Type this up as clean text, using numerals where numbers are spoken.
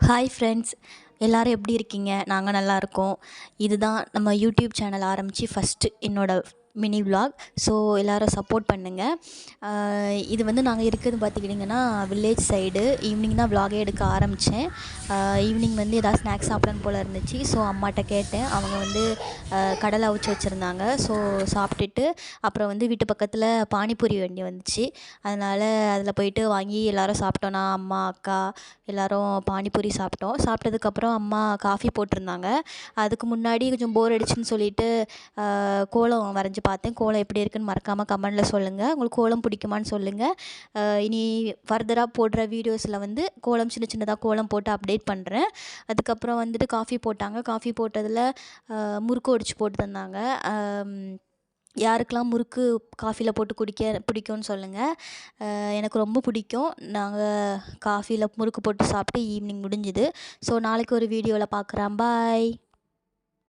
Hi friends, எல்லோரும் எப்படி இருக்கீங்க? நாங்கள் நல்லாயிருக்கோம். இதுதான் நம்ம யூடியூப் சேனல் ஆரம்பித்து ஃபஸ்ட்டு என்னோடய மினி விலாக். ஸோ எல்லோரும் சப்போர்ட் பண்ணுங்கள். இது வந்து நாங்கள் இருக்கிறது பார்த்துக்கிட்டிங்கன்னா வில்லேஜ் சைடு. ஈவினிங் தான் விலாகே எடுக்க ஆரம்பித்தேன். ஈவினிங் வந்து எதாவது ஸ்நாக்ஸ் சாப்பிடணும் போல் இருந்துச்சு. ஸோ அம்மாட்ட கேட்டேன். அவங்க வந்து கடலை அவிச்சு வச்சுருந்தாங்க. ஸோ சாப்பிட்டுட்டு அப்புறம் வந்து வீட்டு பக்கத்தில் பானிபூரி வண்டி வந்துச்சு. அதனால் அதில் போயிட்டு வாங்கி எல்லோரும் சாப்பிட்டோம். நான், அம்மா, அக்கா எல்லோரும் பானிபூரி சாப்பிட்டோம். சாப்பிட்டதுக்கப்புறம் அம்மா காஃபி போட்டிருந்தாங்க. அதுக்கு முன்னாடி கொஞ்சம் போர் அடிச்சுன்னு சொல்லிட்டு கோலம் வரைஞ்சி பார்த்தேன். கோலம் எப்படி இருக்குன்னு மறக்காமல் கமெண்டில் சொல்லுங்கள். உங்களுக்கு கோலம் பிடிக்குமான்னு சொல்லுங்கள். இனி ஃபர்தராக போடுற வீடியோஸில் வந்து கோலம் சின்ன சின்னதாக கோலம் போட்டு அப்டேட் பண்ணுறேன். அதுக்கப்புறம் வந்துட்டு காஃபி போட்டாங்க. காஃபி போட்டதில் முறுக்கு ஒடிச்சு போட்டு தந்தாங்க. யாருக்கெல்லாம் முறுக்கு காஃபியில் போட்டு குடிக்க பிடிக்கும்னு சொல்லுங்கள். எனக்கு ரொம்ப பிடிக்கும். நாங்கள் காஃபியில் முறுக்கு போட்டு சாப்பிட்டு ஈவினிங் முடிஞ்சுது. ஸோ நாளைக்கு ஒரு வீடியோவில் பார்க்குறேன். பாய்.